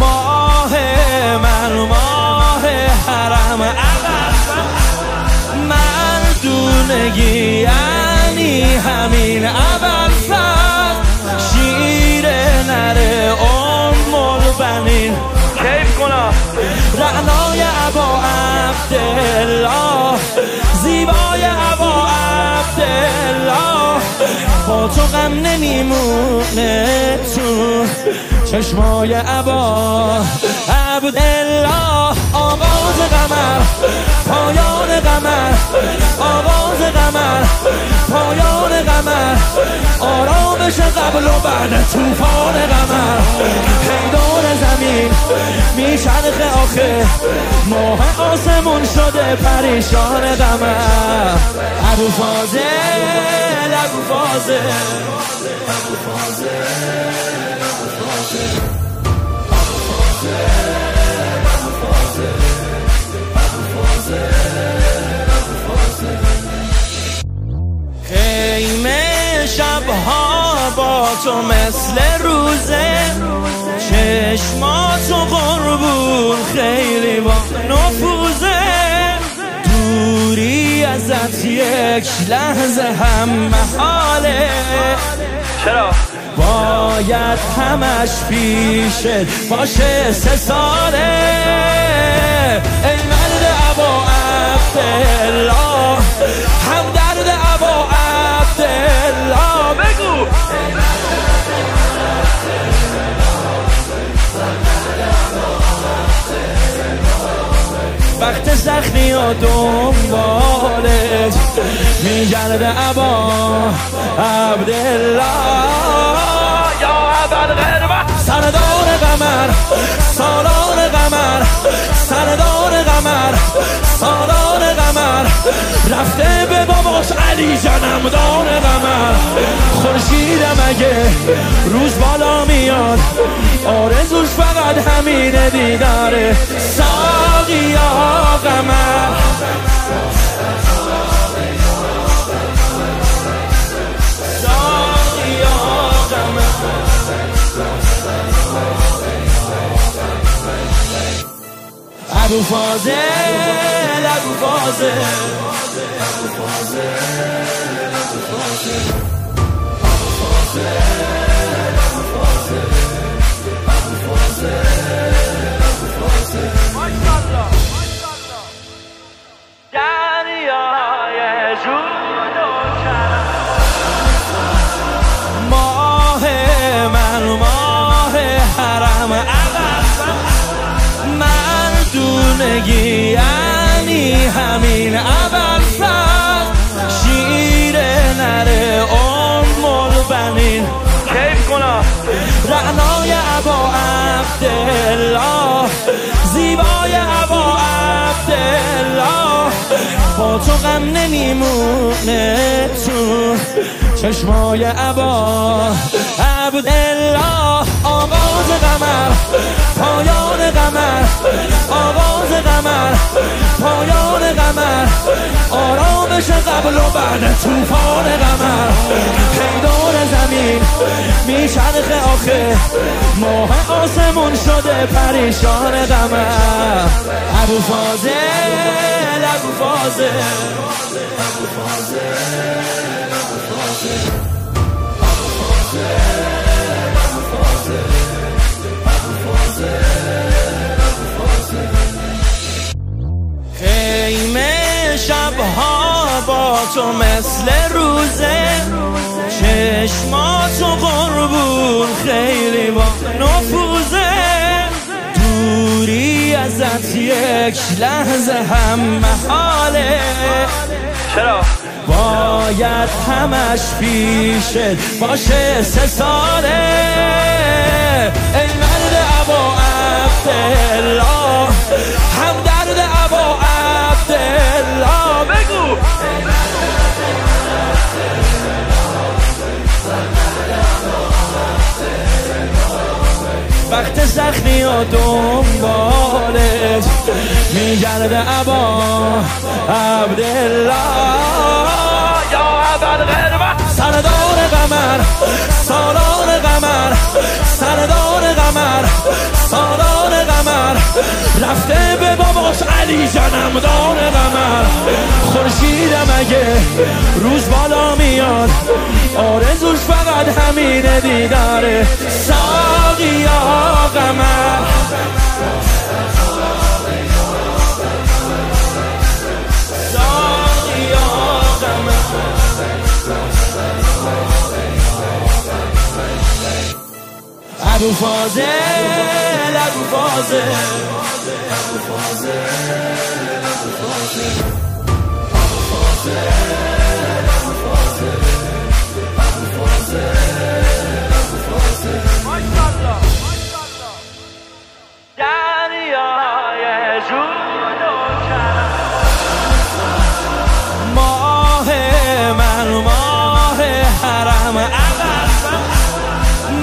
ماه من ماه حرم مردونگی یعنی همین اول شیر نره البنین کیف کنا رعنای ابا عبدالله زیبای ابا عبدالله با تو غم نمیمونه تو چشمای ابا عبدالله آغاز قمر پایان قمر آغاز قمر پایان قمر آرامش قبل و بعد طوفان قمر پیدار زمین میچرخه آخه ماه آسمون شده پریشان قمر ابو فاضل ابو فاضل ابو خیمه شبها با تو مثل روزه چشماتو قربون خیلی با نفوذه دوری ازت یک لحظه هم محاله چرا؟ باید همش پیشت باشه 3 ساله ای مرد ابا عبدالله همدرد ابا عبدالله بگو وقت سختی و دنبالت میگرده ابا عبدالله یا ابوالقربه سردار قمر سالار قمر سردار قمر سالار قمر رفته به باباش علی جنمدار قمر خورشیدم اگه روز بالا میاد آرزوش فقط همین دیداره ساقیا قمر ابو فاضل ابو فاضل ابو فاضل ابو فاضل ابو فاضل ابو فاضل ابو فاضل ماشاءالله دریای جود و کرم ماه من ماه حرم مردونگی یعنی همین اول شیر نره البنین کیف کنا رعنای ابا عبدالله زیبای ابا عبدالله با تو غم نمیمونه تو چشمای ابا عبدالله آغاز قمر پایان قمر آغاز قمر پایان قمر آرامش قبل و بعد طوفان قمر پیدار زمین میچرخه آخه ماه آسمون شده پریشان قمر ابو فاضل ابو فاضل ابو فاضل ابو فاضل خیمه شبها با تو مثل روزه چشماتو قربون خیلی با نفوذه دوری ازت یک لحظه هم محاله چرا؟ باید همش پیشت باشه 3 ساله ای مرد ابا عبدالله همدرد ابا عبدالله بگو وقت سختی و دنبالت میگرده ابا عبدالله یا ابوالقربه سردار قمر سالار رفته به باباش علی جانم دان قمر. خورشیدم اگه روز بالا میاد آرزوش فقط همینه دیداره. ساقیا قمر ابو فاضل ابو فاضل ابو فاضل ابو فاضل ابو فاضل ابو فاضل ابو فاضل ماشاءالله دریای جود و کرم ماه من ماه حرم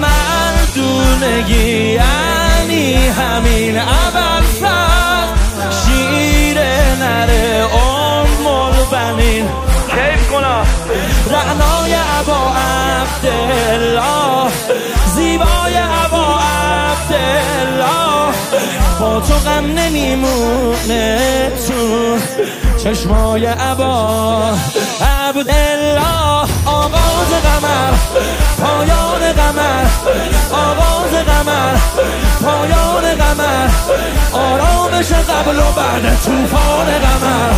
مردونگی یعنی همین اول فرد شیر نره ام البنین کیف کنا رعنای ابا عبدالله زیبای ابا عبدالله با تو غم نمیمونه تو چشمای ابا عبدالله. آغاز قمر پایان قمر آغاز قمر پایان قمر آرامش قبل و بعد طوفان قمر.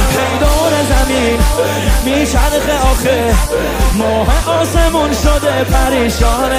پیدار زمین میچرخه آخه ماه آسمون شده پریشان.